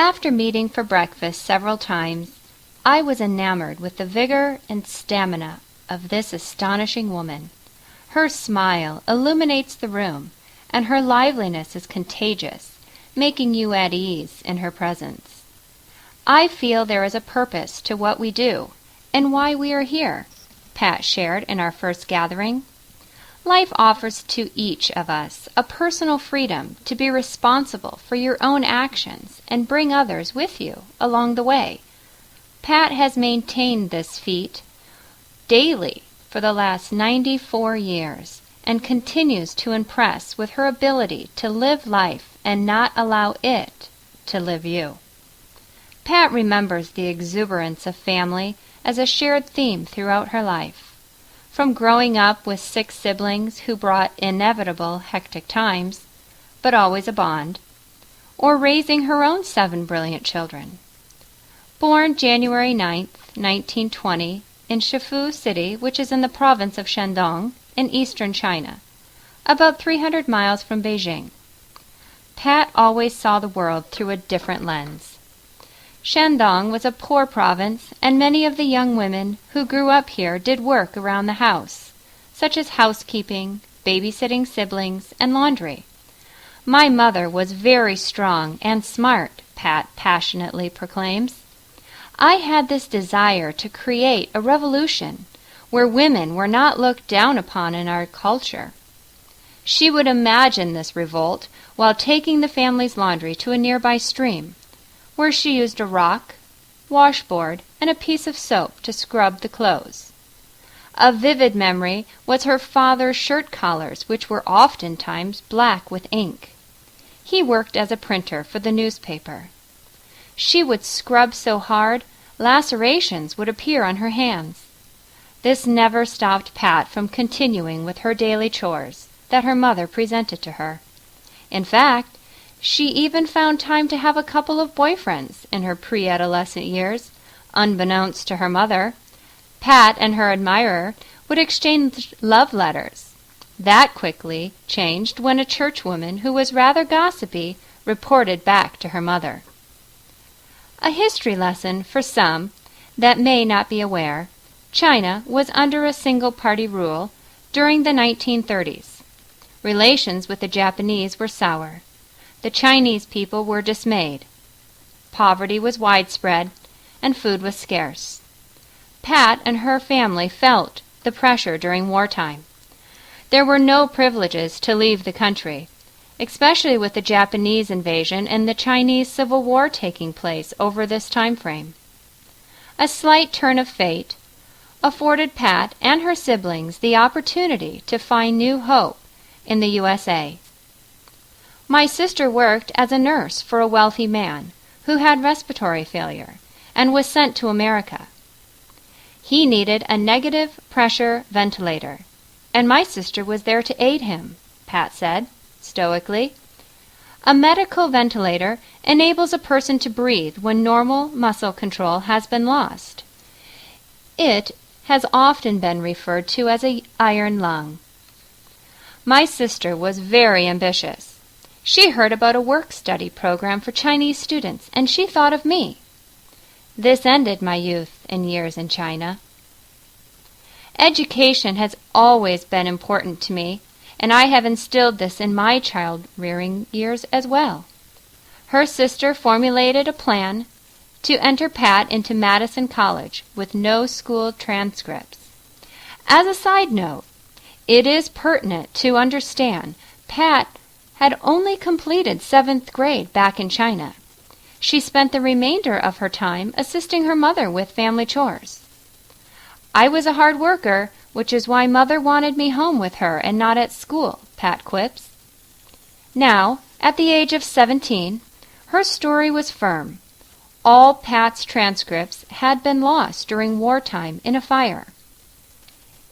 After meeting for breakfast several times, I was enamored with the vigor and stamina of this astonishing woman. Her smile illuminates the room, and her liveliness is contagious, making you at ease in her presence. I feel there is a purpose to what we do, and why we are here, Pat shared in our first gathering. Life offers to each of us a personal freedom to be responsible for your own actions and bring others with you along the way. Pat has maintained this feat daily for the last 94 years and continues to impress with her ability to live life and not allow it to live you. Pat remembers the exuberance of family as a shared theme throughout her life. From growing up with 6 siblings who brought inevitable hectic times, but always a bond, or raising her own 7 brilliant children. Born January 9, 1920, in Shifu City, which is in the province of Shandong in eastern China, about 300 miles from Beijing. Pat always saw the world through a different lens. Shandong was a poor province, and many of the young women who grew up here did work around the house, such as housekeeping, babysitting siblings, and laundry. My mother was very strong and smart, Pat passionately proclaims. I had this desire to create a revolution where women were not looked down upon in our culture. She would imagine this revolt while taking the family's laundry to a nearby stream, where she used a rock, washboard, and a piece of soap to scrub the clothes. A vivid memory was her father's shirt collars, which were oftentimes black with ink. He worked as a printer for the newspaper. She would scrub so hard, lacerations would appear on her hands. This never stopped Pat from continuing with her daily chores that her mother presented to her. In fact, she even found time to have a couple of boyfriends in her pre-adolescent years, unbeknownst to her mother. Pat and her admirer would exchange love letters. That quickly changed when a churchwoman who was rather gossipy reported back to her mother. A history lesson for some that may not be aware, China was under a single-party rule during the 1930s. Relations with the Japanese were sour. The Chinese people were dismayed. Poverty was widespread, and food was scarce. Pat and her family felt the pressure during wartime. There were no privileges to leave the country, especially with the Japanese invasion and the Chinese Civil War taking place over this time frame. A slight turn of fate afforded Pat and her siblings the opportunity to find new hope in the USA. My sister worked as a nurse for a wealthy man who had respiratory failure and was sent to America. He needed a negative pressure ventilator, and my sister was there to aid him, Pat said, stoically. A medical ventilator enables a person to breathe when normal muscle control has been lost. It has often been referred to as an iron lung. My sister was very ambitious. She heard about a work-study program for Chinese students, and she thought of me. This ended my youth and years in China. Education has always been important to me, and I have instilled this in my child-rearing years as well. Her sister formulated a plan to enter Pat into Madison College with no school transcripts. As a side note, it is pertinent to understand Pat had only completed 7th grade back in China. She spent the remainder of her time assisting her mother with family chores. I was a hard worker, which is why Mother wanted me home with her and not at school, Pat quips. Now, at the age of 17, her story was firm. All Pat's transcripts had been lost during wartime in a fire.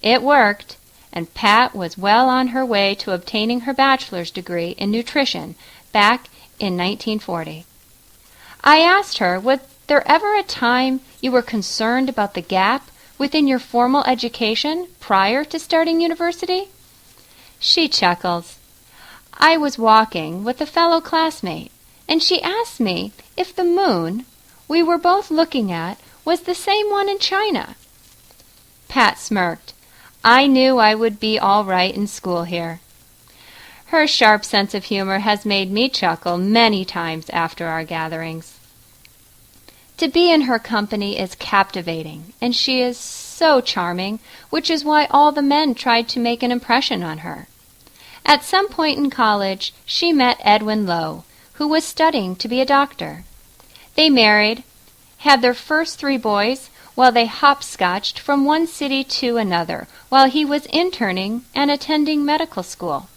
It worked, and Pat was well on her way to obtaining her bachelor's degree in nutrition back in 1940. I asked her, was there ever a time you were concerned about the gap within your formal education prior to starting university? She chuckles. I was walking with a fellow classmate and she asked me if the moon we were both looking at was the same one in China. Pat smirked. I knew I would be all right in school here. Her sharp sense of humor has made me chuckle many times after our gatherings. To be in her company is captivating, and she is so charming, which is why all the men tried to make an impression on her. At some point in college, she met Edwin Lowe, who was studying to be a doctor. They married, had their first 3 boys, while they hopscotched from one city to another while he was interning and attending medical school.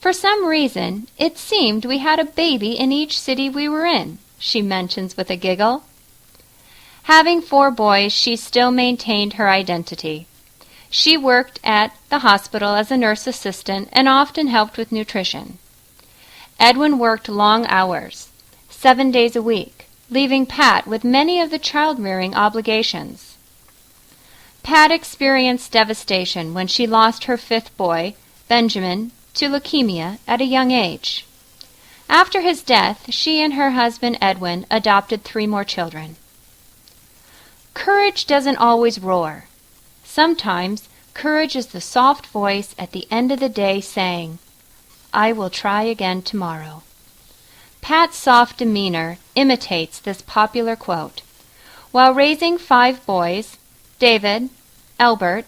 For some reason, it seemed we had a baby in each city we were in, she mentions with a giggle. Having 4 boys, she still maintained her identity. She worked at the hospital as a nurse assistant and often helped with nutrition. Edwin worked long hours, 7 days a week, leaving Pat with many of the child-rearing obligations. Pat experienced devastation when she lost her 5th boy, Benjamin, to leukemia at a young age. After his death, she and her husband Edwin adopted 3 more children. Courage doesn't always roar. Sometimes courage is the soft voice at the end of the day saying, I will try again tomorrow. Pat's soft demeanor imitates this popular quote. While raising 5 boys, David, Albert,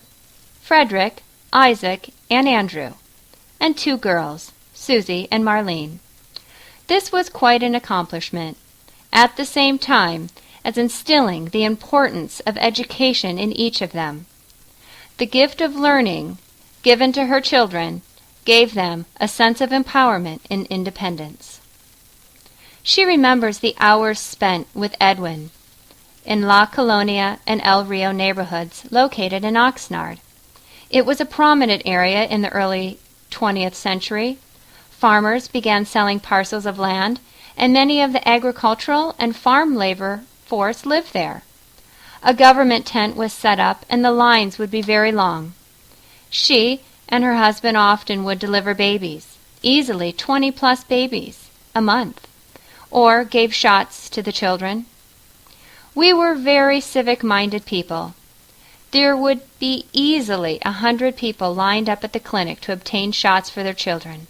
Frederick, Isaac, and Andrew, and 2 girls, Susie and Marlene. This was quite an accomplishment, at the same time as instilling the importance of education in each of them. The gift of learning given to her children gave them a sense of empowerment and independence. She remembers the hours spent with Edwin in La Colonia and El Rio neighborhoods located in Oxnard. It was a prominent area in the early 20th century. Farmers began selling parcels of land, and many of the agricultural and farm labor force lived there. A government tent was set up, and the lines would be very long. She and her husband often would deliver babies, easily 20-plus babies, a month, or gave shots to the children. We were very civic-minded people. There would be easily 100 people lined up at the clinic to obtain shots for their children.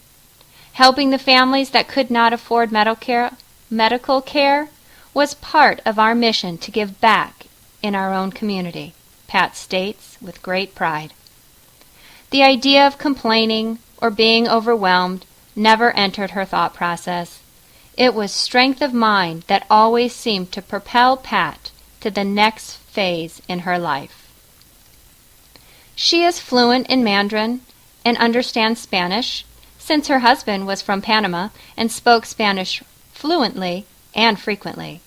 Helping the families that could not afford medical care was part of our mission to give back in our own community, Pat states with great pride. The idea of complaining or being overwhelmed never entered her thought process. It was strength of mind that always seemed to propel Pat to the next phase in her life. She is fluent in Mandarin and understands Spanish, since her husband was from Panama and spoke Spanish fluently and frequently.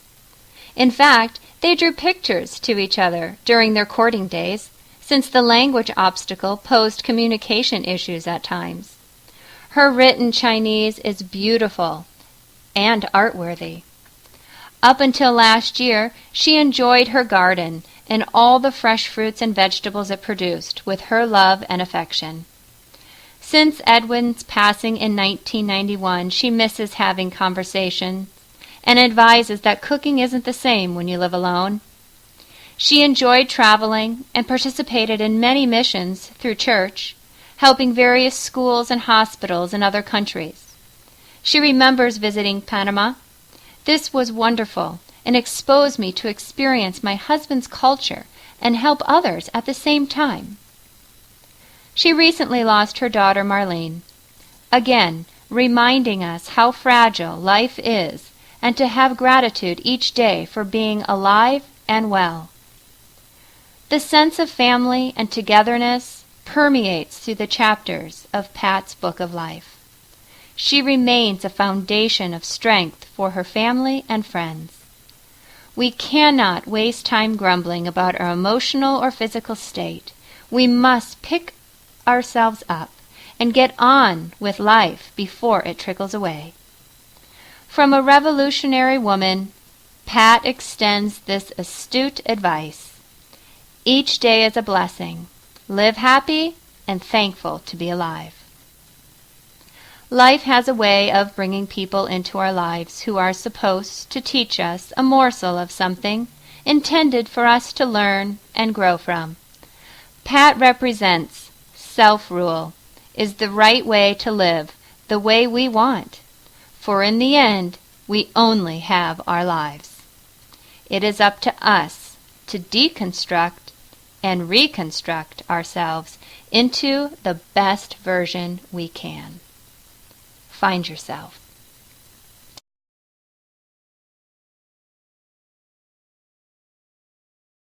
In fact, they drew pictures to each other during their courting days, since the language obstacle posed communication issues at times. Her written Chinese is beautiful and art-worthy. Up until last year, she enjoyed her garden and all the fresh fruits and vegetables it produced with her love and affection. Since Edwin's passing in 1991, she misses having conversation and advises that cooking isn't the same when you live alone. She enjoyed traveling and participated in many missions through church, helping various schools and hospitals in other countries. She remembers visiting Panama. This was wonderful and exposed me to experience my husband's culture and help others at the same time. She recently lost her daughter Marlene, again reminding us how fragile life is and to have gratitude each day for being alive and well. The sense of family and togetherness permeates through the chapters of Pat's Book of Life. She remains a foundation of strength for her family and friends. We cannot waste time grumbling about our emotional or physical state. We must pick ourselves up and get on with life before it trickles away. From a revolutionary woman, Pat extends this astute advice. Each day is a blessing. Live happy and thankful to be alive. Life has a way of bringing people into our lives who are supposed to teach us a morsel of something intended for us to learn and grow from. Pat represents self-rule, is the right way to live, the way we want. For in the end, we only have our lives. It is up to us to deconstruct and reconstruct ourselves into the best version we can. Find yourself.